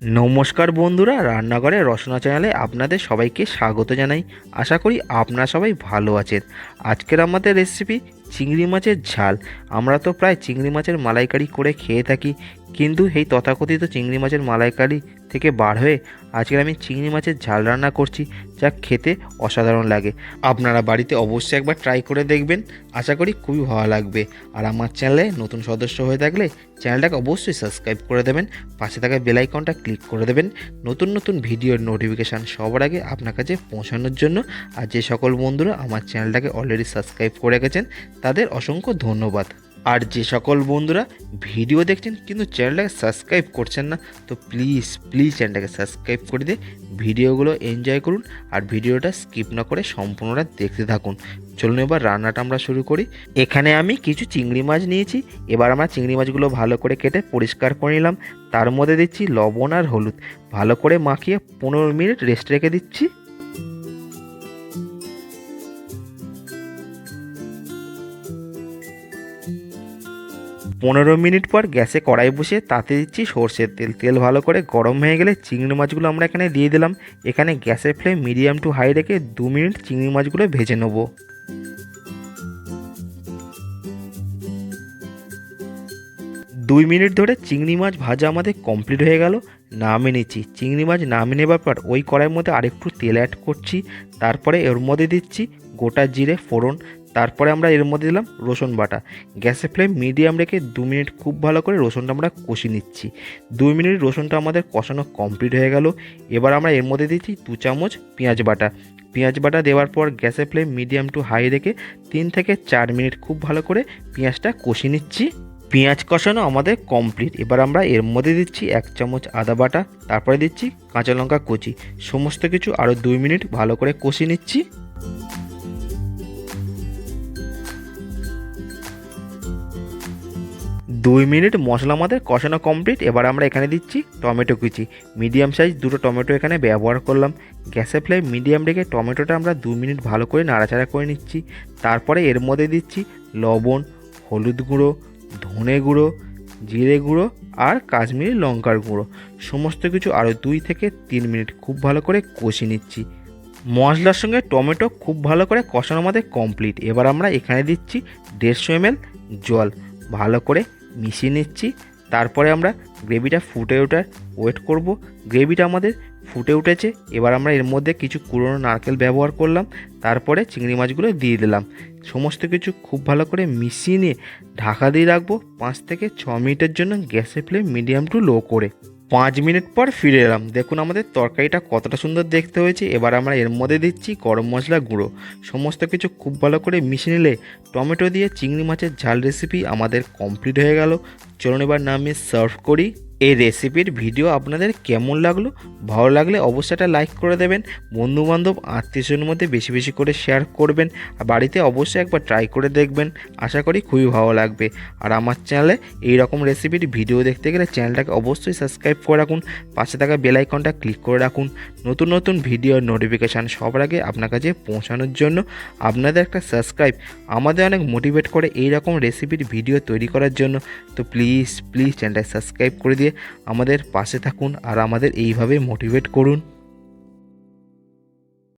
নমস্কার বন্ধুরা, রান্নাঘরে রসনা চ্যানেলে আপনাদের সবাইকে স্বাগত জানাই। আশা করি আপনারা সবাই ভালো আছেন। আজকের আমাদের রেসিপি চিংড়ি মাছের ঝাল। আমরা তো প্রায় চিংড়ি মাছের মালাইকারি করে খেয়ে থাকি, কিন্তু এই তথাকথিত চিংড়ি মাছের মালাইকারি থেকে বার হয়ে আজকের আমি চিংড়ি মাছের ঝাল রান্না করছি, যা খেতে অসাধারণ লাগে। আপনারা বাড়িতে অবশ্যই একবার ট্রাই করে দেখবেন, আশা করি খুবই ভালো লাগবে। আর আমার চ্যানেলে নতুন সদস্য হয়ে থাকলে চ্যানেলটাকে অবশ্যই সাবস্ক্রাইব করে দেবেন, পাশে থাকা বেল আইকনটা ক্লিক করে দেবেন নতুন নতুন ভিডিওর নোটিফিকেশান সবার আগে আপনার কাছে পৌঁছানোর জন্য। আর যে সকল বন্ধুরা আমার চ্যানেলটাকে অলরেডি সাবস্ক্রাইব করে রেখেছেন তাদের অসংখ্য ধন্যবাদ। আর যে সকল বন্ধুরা ভিডিও দেখছেন কিন্তু চ্যানেলটাকে সাবস্ক্রাইব করছেন না, তো প্লিজ চ্যানেলটাকে সাবস্ক্রাইব করে দিয়ে ভিডিওগুলো এনজয় করুন আর ভিডিওটা স্কিপ না করে সম্পূর্ণটা দেখতে থাকুন। চলুন এবার রান্নাটা আমরা শুরু করি। এখানে আমি কিছু চিংড়ি মাছ নিয়েছি। এবার আমরা চিংড়ি মাছগুলো ভালো করে কেটে পরিষ্কার করে নিলাম। তার মধ্যে দিচ্ছি লবণ আর হলুদ, ভালো করে মাখিয়ে 15 মিনিট রেস্ট রেখে দিচ্ছি। পনেরো মিনিট পর গ্যাসে কড়াই বসিয়ে তাতে দিচ্ছি সর্ষের তেল। তেল ভালো করে গরম হয়ে গেলে চিংড়ি মাছগুলো আমরা এখানে দিয়ে দিলাম। এখানে গ্যাসের ফ্লেম মিডিয়াম টু হাই রেখে 2 মিনিট চিংড়ি মাছগুলো ভেজে নেব। 2 মিনিট ধরে চিংড়ি মাছ ভাজা আমাদের কমপ্লিট হয়ে গেল। নামিয়ে নিচ্ছি। চিংড়ি মাছ নামিয়ে নেবার পর ওই কড়াইয়ের মধ্যে আরেকটু তেল অ্যাড করছি। তারপরে এর মধ্যে দিচ্ছি গোটা জিরে ফোড়ন। তারপরে আমরা এর মধ্যে দিলাম রসুন বাটা। গ্যাসের ফ্লেম মিডিয়াম রেখে 2 মিনিট খুব ভালো করে রসুনটা আমরা কষিয়ে নিচ্ছি। 2 মিনিট রসুনটা আমাদের কষানো কমপ্লিট হয়ে গেল। এবার আমরা এর মধ্যে দিচ্ছি 2 চামচ পেঁয়াজ বাটা। পেঁয়াজ বাটা দেওয়ার পর গ্যাসের ফ্লেম মিডিয়াম টু হাই রেখে 3 থেকে 4 মিনিট খুব ভালো করে পেঁয়াজটা কষিয়ে নিচ্ছি। পেঁয়াজ কষানো আমাদের কমপ্লিট। এবার আমরা এর মধ্যে দিচ্ছি 1 চামচ আদা বাটা, তারপরে দিচ্ছি কাঁচা লঙ্কা কুচি। সমস্ত কিছু আরও 2 মিনিট ভালো করে কষিয়ে নিচ্ছি। 2 মিনিট মশলা আমাদের কষানো কমপ্লিট। এবার আমরা এখানে দিচ্ছি টমেটো কুচি। মিডিয়াম সাইজ 2টো টমেটো এখানে ব্যবহার করলাম। গ্যাসের ফ্লেম মিডিয়াম রেখে টমেটোটা আমরা 2 মিনিট ভালো করে নাড়াচাড়া করে নিচ্ছি। তারপরে এর মধ্যে দিচ্ছি লবণ, হলুদ গুঁড়ো, ধনে গুঁড়ো, জিরে গুঁড়ো আর কাশ্মীরি লঙ্কার গুঁড়ো। সমস্ত কিছু আরও 2 থেকে 3 মিনিট খুব ভালো করে কষিয়ে নিচ্ছি। মশলার সঙ্গে টমেটো খুব ভালো করে কষানো আমাদের কমপ্লিট। এবার আমরা এখানে দিচ্ছি 150 ml জল, ভালো করে মিশিয়ে নিচ্ছি। তারপরে আমরা গ্রেভিটা ফুটে ওঠার ওয়েট করব। গ্রেভিটা আমাদের ফুটে উঠেছে। এবার আমরা এর মধ্যে কিছু কুড়োনো নারকেল ব্যবহার করলাম। তারপরে চিংড়ি মাছগুলো দিয়ে দিলাম। সমস্ত কিছু খুব ভালো করে মিশিয়ে নিয়ে ঢাকা দিয়ে রাখবো 5 থেকে 6 মিনিটের জন্য গ্যাসের ফ্লেম মিডিয়াম টু লো করে। 5 মিনিট পর ফিরে এলাম। দেখুন আমাদের তরকারিটা কতটা সুন্দর দেখতে হয়েছে। এবার আমরা এর মধ্যে দিচ্ছি গরম মশলা গুঁড়ো। সমস্ত কিছু খুব ভালো করে মিশিয়ে নিলে টমেটো দিয়ে চিংড়ি মাছের ঝাল রেসিপি আমাদের কমপ্লিট হয়ে গেল। চলুন এবার নামিয়ে সার্ভ করি। এই রেসিপির ভিডিও আপনাদের কেমন লাগলো? ভালো লাগলে অবশ্যই একটা লাইক করে দেবেন। বন্ধুবান্ধব আত্মীয়স্বজনের মধ্যে বেশি বেশি করে শেয়ার করবেন। আর বাড়িতে অবশ্যই একবার ট্রাই করে দেখবেন, আশা করি খুবই ভালো লাগবে। আর আমার চ্যানেলে এই রকম রেসিপির ভিডিও দেখতে গেলে চ্যানেলটাকে অবশ্যই সাবস্ক্রাইব করে রাখুন, পাশে থাকা বেল আইকনটা ক্লিক করে রাখুন নতুন নতুন ভিডিওর নোটিফিকেশান সবার আগে আপনার কাছে পৌঁছানোর জন্য। আপনাদের একটা সাবস্ক্রাইব আমাদের অনেক মোটিভেট করে এই রকম রেসিপির ভিডিও তৈরি করার জন্য। তো প্লিজ চ্যানেলটা সাবস্ক্রাইব করে দিয়ে আমাদের পাশে থাকুন আর আমাদের এইভাবে মোটিভেট করুন।